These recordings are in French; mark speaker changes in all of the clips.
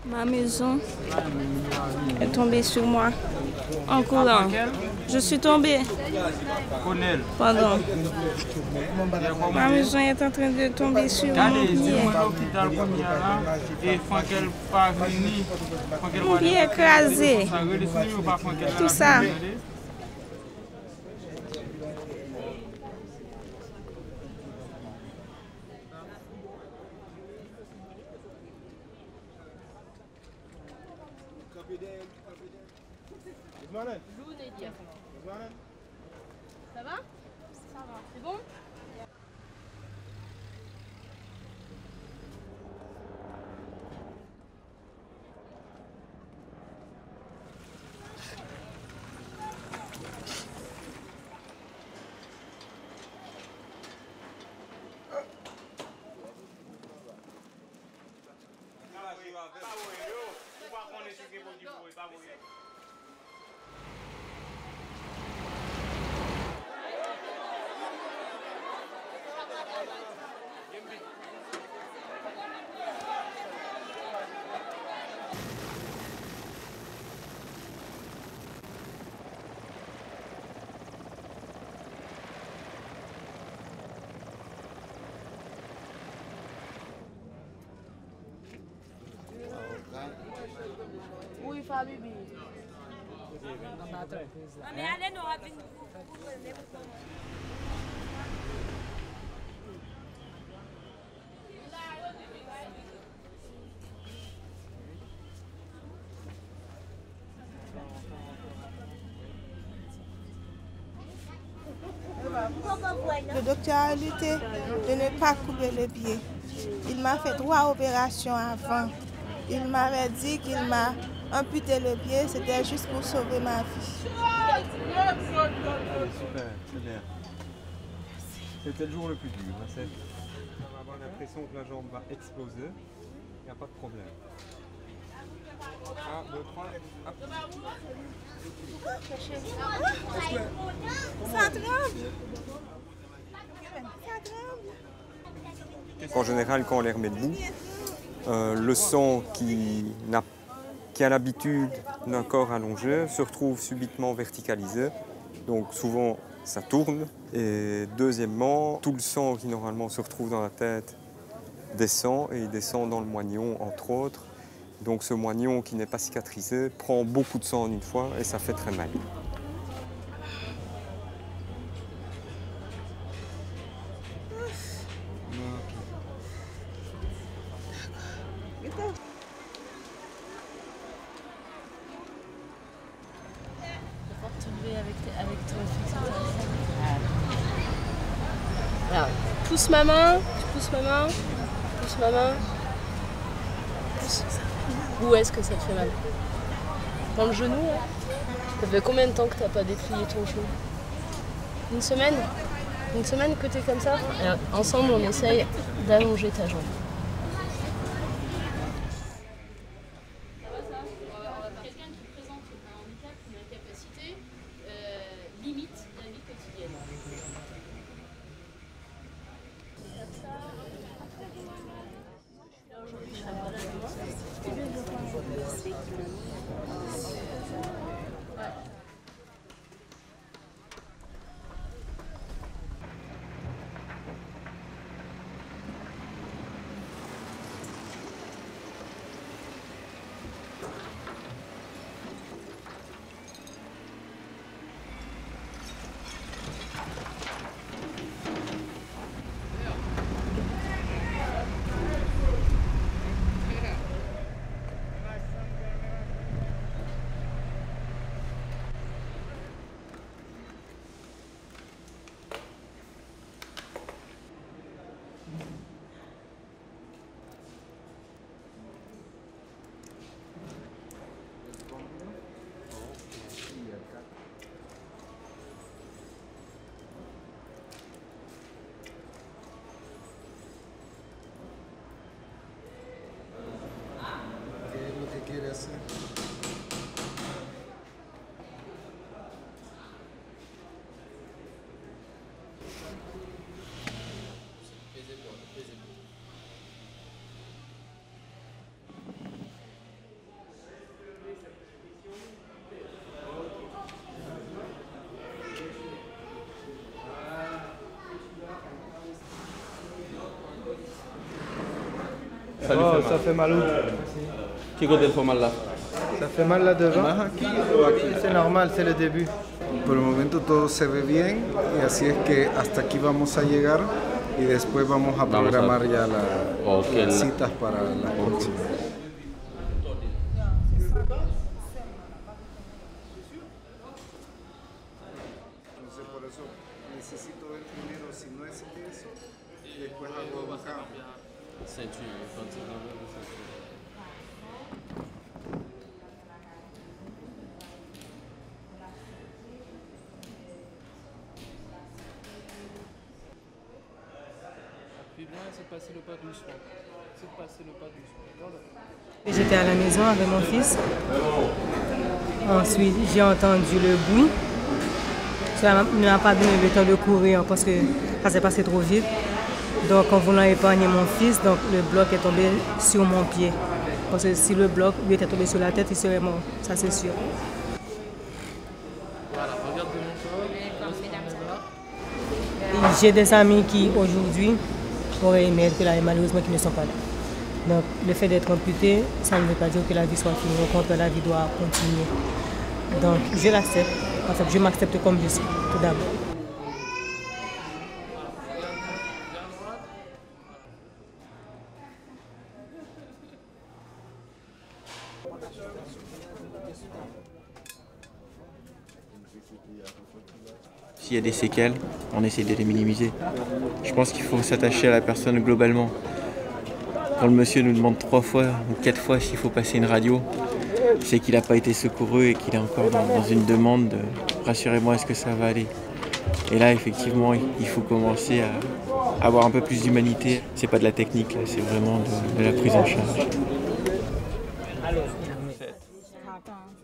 Speaker 1: Ma maison est tombée sur moi en courant. Je suis tombée. Pardon. Ma maison est en train de tomber sur mon pied. Mon pied écrasé. Tout ça.
Speaker 2: Ça va? Ça va. C'est bon? Oui, Fabibi. Mais allez, nous rapidement.
Speaker 3: Le docteur a lutté de ne pas couper le pied. Il m'a fait 3 opérations avant. Il m'avait dit qu'il m'a amputé le pied, c'était juste pour sauver ma vie.
Speaker 4: Super, c'est bien. C'était le jour le plus dur. On va avoir l'impression que la jambe va exploser. Il n'y a pas de problème. 1, 2, 3, hop.
Speaker 3: Ça tremble.
Speaker 4: En général, quand on les remet debout, le sang qui a l'habitude d'un corps allongé se retrouve subitement verticalisé. Donc souvent, ça tourne. Et deuxièmement, tout le sang qui normalement se retrouve dans la tête descend et il descend dans le moignon, entre autres. Donc ce moignon qui n'est pas cicatrisé prend beaucoup de sang en une fois et ça fait très mal.
Speaker 2: Alors, pousse ma main, tu pousses ma main, pousse ma main. Pousse. Où est-ce que ça te fait mal? Dans le genou là? Ça fait combien de temps que t'as pas déplié ton genou? Une semaine? Une semaine que t'es comme ça? Alors, ensemble on essaye d'allonger ta jambe.
Speaker 5: Ça fait mal où?
Speaker 6: Qui côté le fait mal là?
Speaker 5: Ça fait mal là devant? C'est normal, c'est le début.
Speaker 7: Por el momento todo se ve bien y así es que hasta aquí vamos a llegar y después vamos a programar ya las citas para la próxima. Entonces por eso necesito ver primero si no es eso y después hago un cambio.
Speaker 5: C'est passer le pas doucement. C'est passer le pas doucement.
Speaker 8: J'étais à la maison avec mon fils. Ensuite, j'ai entendu le bruit. Ça ne m'a pas donné le temps de courir parce que ça s'est passé trop vite. Donc, en voulant épargner mon fils, donc, le bloc est tombé sur mon pied. Parce que si le bloc lui était tombé sur la tête, il serait mort. Ça, c'est sûr. J'ai des amis qui, aujourd'hui, auraient aimé être là et malheureusement qui ne sont pas là. Donc le fait d'être amputé, ça ne veut pas dire que la vie soit finie. Au contraire, la vie doit continuer. Donc je l'accepte. En fait, je m'accepte comme je suis, tout d'abord.
Speaker 9: S'il y a des séquelles, on essaie de les minimiser. Je pense qu'il faut s'attacher à la personne globalement. Quand le monsieur nous demande 3 fois ou 4 fois s'il faut passer une radio, c'est qu'il n'a pas été secouru et qu'il est encore dans une demande de « rassurez-moi, est-ce que ça va aller ?» Et là, effectivement, il faut commencer à avoir un peu plus d'humanité. C'est pas de la technique, là, c'est vraiment de la prise en charge.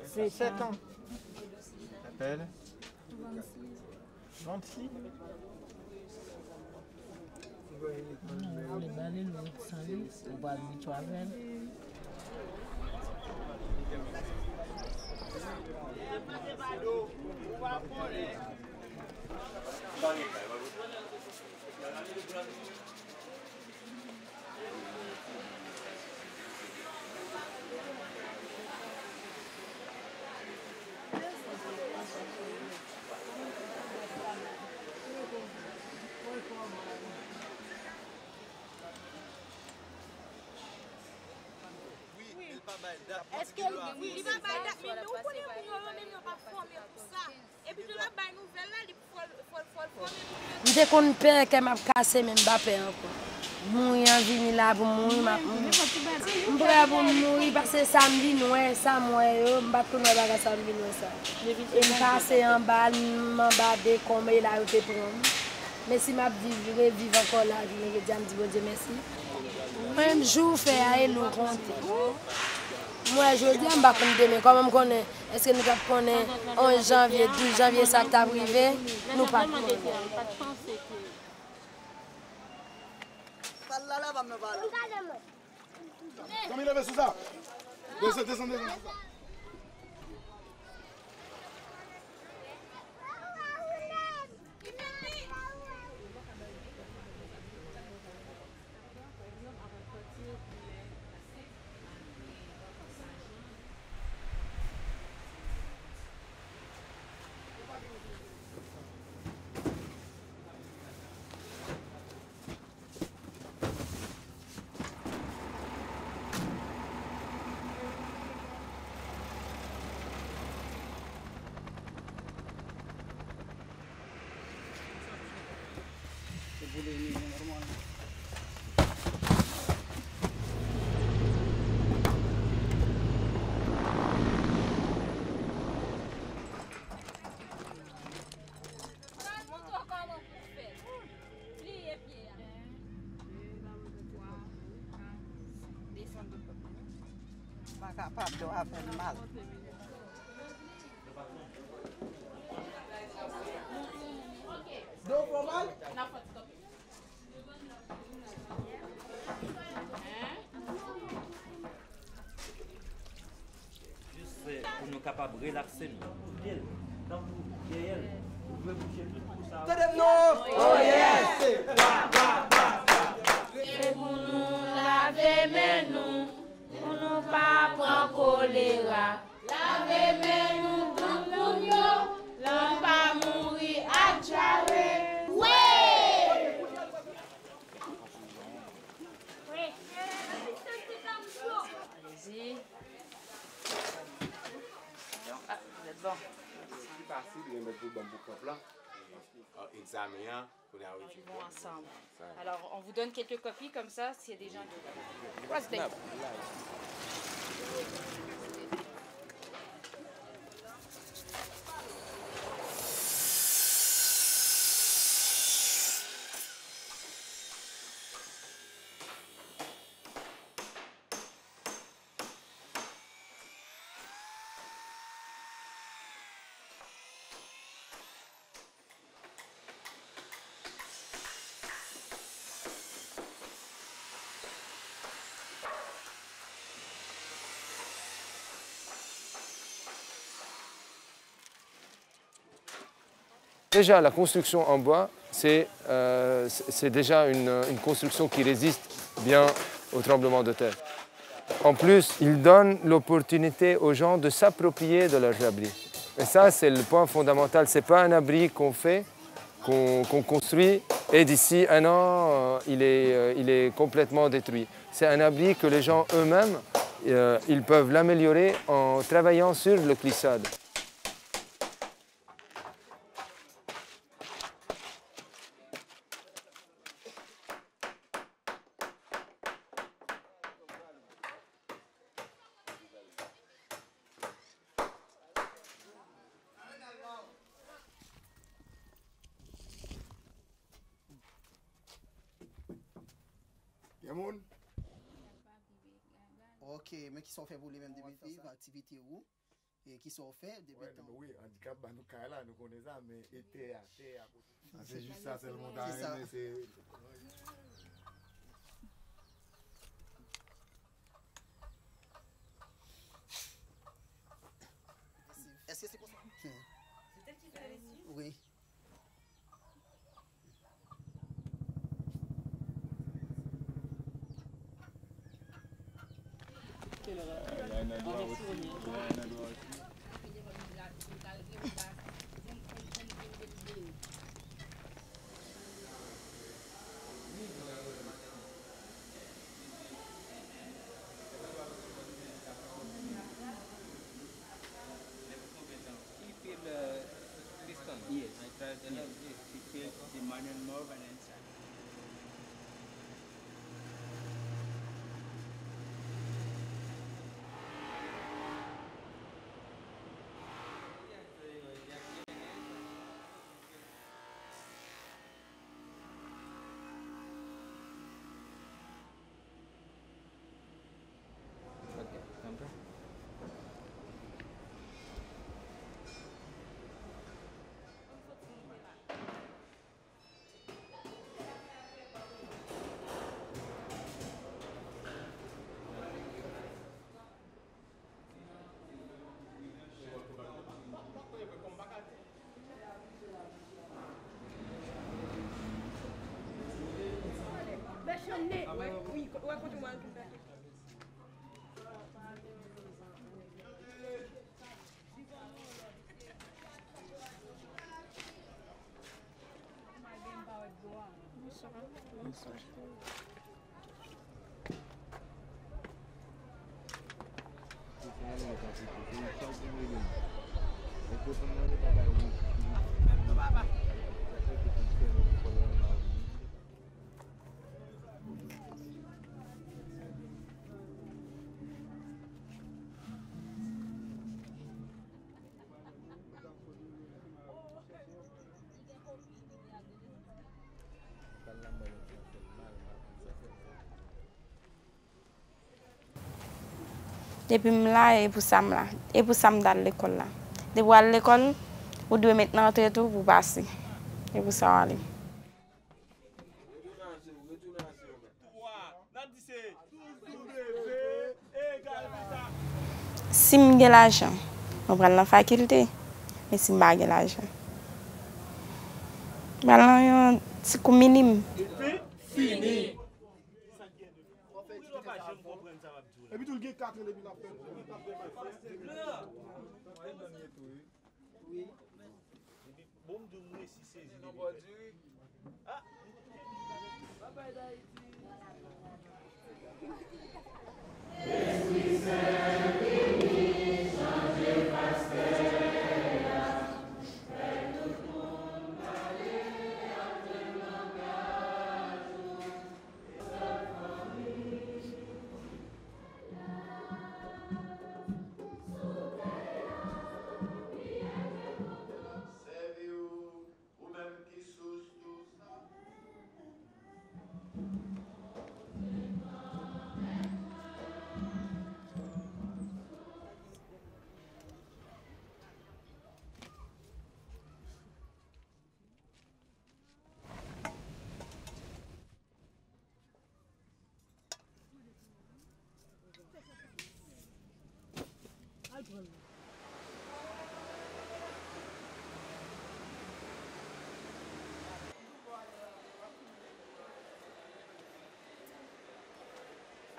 Speaker 5: C'est 7 ans. Appelle. 26.
Speaker 10: Est-ce que il va pas mais nous connaissons même pas formé pour ça. Et puis de la baille nouvelle là, il faut
Speaker 11: je qu'on père qui m'a cassé même Mbappé encore. Mourir vini là pour mourir m'a. M'bra pour mourir parce que samedi noir ça moi yo m'pa connait pas samedi noir ça. Et m'passer en bas m'embadé comme il a été prendre. Mais si m'a vivre encore là, je vais dire bon Dieu merci. Même jour fait aller nous compter. Moi, je dis, je ne sais pas comment je connais. Est-ce que nous connaissons 11 janvier, 12 janvier, ça t'a arrivé? Nous pas.
Speaker 12: Comment il avait sous ça? Descendez.
Speaker 13: Capaz de hacer mal.
Speaker 12: Don't go mal?
Speaker 14: Juste pour nous capables de relaxer nous. Dans vous, derrière, vous pouvez bouger tout pour ça.
Speaker 12: Oh yes!
Speaker 10: Et pour nous la
Speaker 1: Lavez-nous, pour nous pas prendre choléra. Lavez-nous, pour nous pas mourir à diarrhée. Ouais!
Speaker 15: Allez-y. Ah, vous êtes bon. Ils vont ensemble. Alors, on vous donne quelques copies comme ça, s'il y a des gens qui... What's that?
Speaker 16: Déjà, la construction en bois, c'est déjà une construction qui résiste bien au tremblement de terre. En plus, il donne l'opportunité aux gens de s'approprier de leurs abris. Et ça, c'est le point fondamental. Ce n'est pas un abri qu'on fait, qu'on construit, et d'ici un an, il est complètement détruit. C'est un abri que les gens eux-mêmes, ils peuvent l'améliorer en travaillant sur le glissade.
Speaker 17: Ok, mais qui sont faits pour les mêmes activités où et qui sont faits des bêtons.
Speaker 12: Oui, handicap, nous connaissons ça, mais c'est juste ça, c'est le montagne.
Speaker 17: Est-ce que c'est quoi ça? C'est elle qui fait ici? Oui.
Speaker 18: Yes, I tried the demand and more balance.
Speaker 1: Depuis là et pour ça là et pour ça dans l'école là. Depuis à l'école, vous devez maintenant entrer tout pour passer. Et pour ça aller. Si j'ai l'argent, je prends la faculté. Mais si je n'ai pas l'argent, c'est comme minimum.
Speaker 17: Fini.
Speaker 12: Et puis tout le gars 4 et puis la peine.
Speaker 14: Oui. Bon, de moi si c'est. Ah. Bye bye Daïti.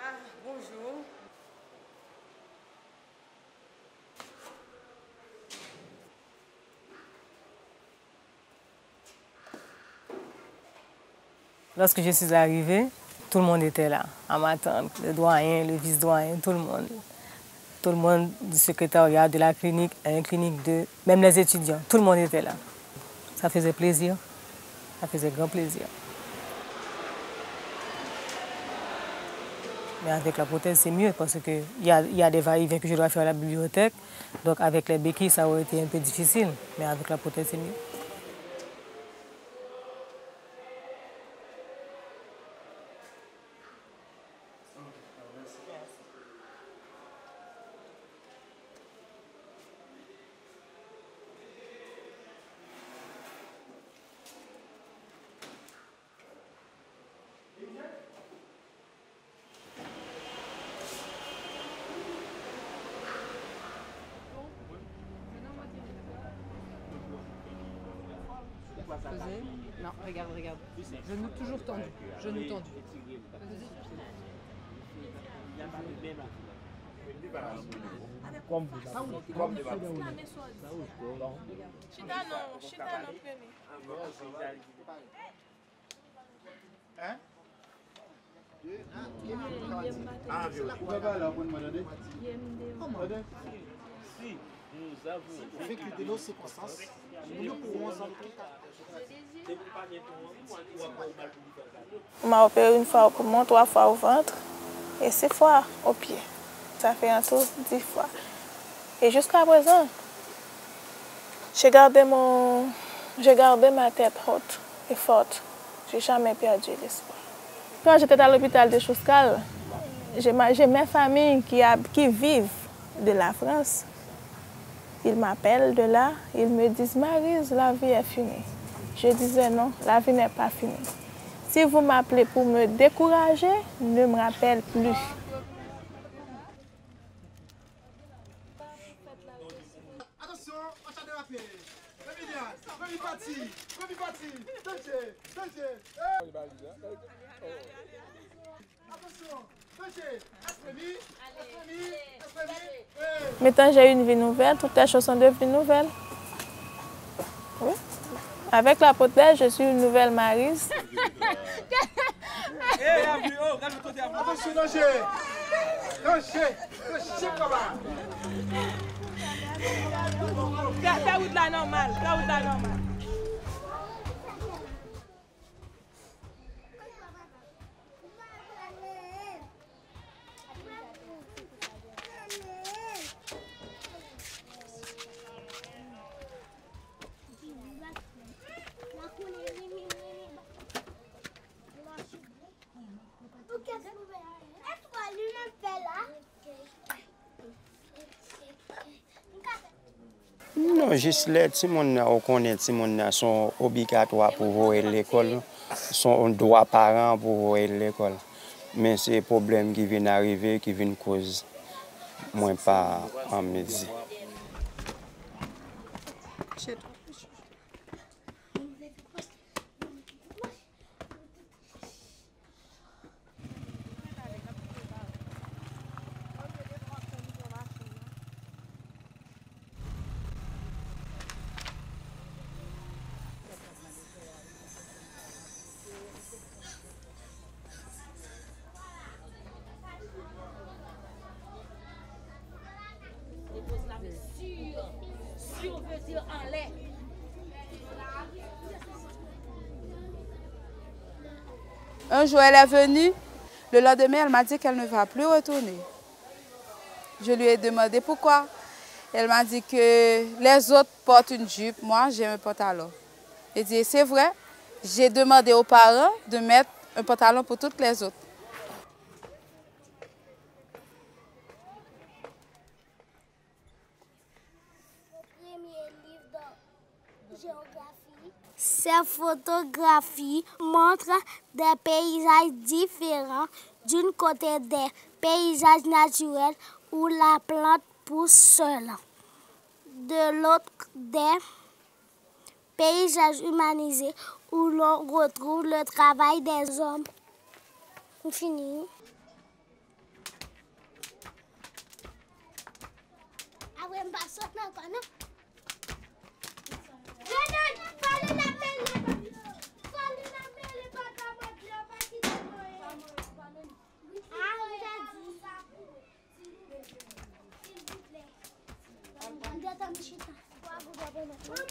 Speaker 1: Ah, bonjour.
Speaker 8: Lorsque je suis arrivée, tout le monde était là, à m'attendre. Le doyen, le vice-doyen, tout le monde. Tout le monde du secrétariat, de la clinique, même les étudiants, tout le monde était là. Ça faisait plaisir, ça faisait grand plaisir. Mais avec la prothèse, c'est mieux parce qu'il y a des va-et-vient que je dois faire à la bibliothèque. Donc avec les béquilles, ça aurait été un peu difficile. Mais avec la prothèse, c'est mieux.
Speaker 15: Non, regarde. Genou toujours tendu. Genou tendu.
Speaker 12: Nous avons vécu de nos circonstances. Nous pourrons
Speaker 3: On m'a opéré une fois au poumon, 3 fois au ventre et 6 fois au pied. Ça fait en tout 10 fois. Et jusqu'à présent, j'ai gardé ma tête haute et forte. Je n'ai jamais perdu l'espoir. Quand j'étais à l'hôpital de Chouscal, j'ai mes familles qui vivent de la France. Ils m'appellent de là, ils me disent « Maryse, la vie est finie ». Je disais non, la vie n'est pas finie. Si vous m'appelez pour me décourager, ne me rappelle plus.
Speaker 12: Attention, on t'a dérappé. Premier parti.
Speaker 3: Maintenant, j'ai une vie nouvelle, toutes les choses sont devenues nouvelles. Oui. Avec la prothèse, je suis une nouvelle Maryse.
Speaker 12: Attention, danger, papa.
Speaker 3: Fais route là normal,
Speaker 19: Non, juste là, si on connaît si on sont obligatoires pour voir l'école, sont droit parents pour voir l'école. Mais c'est des problèmes qui viennent arriver, qui viennent cause moins pas en midi.
Speaker 11: Sur veut dire en l'air.
Speaker 3: Un jour, elle est venue. Le lendemain, elle m'a dit qu'elle ne va plus retourner. Je lui ai demandé pourquoi. Elle m'a dit que les autres portent une jupe, moi j'ai un pantalon. J'ai dit, c'est vrai, j'ai demandé aux parents de mettre un pantalon pour toutes les autres.
Speaker 11: Ces photographies montrent des paysages différents. D'un côté, des paysages naturels où la plante pousse seule. De l'autre, des paysages humanisés où l'on retrouve le travail des hommes. On finit.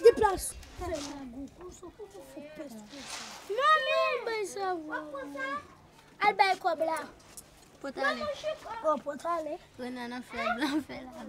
Speaker 20: Déplace.
Speaker 11: Albert Kobla.
Speaker 20: Potale.
Speaker 11: Oh, potale.
Speaker 20: Renana fait blanc, fait la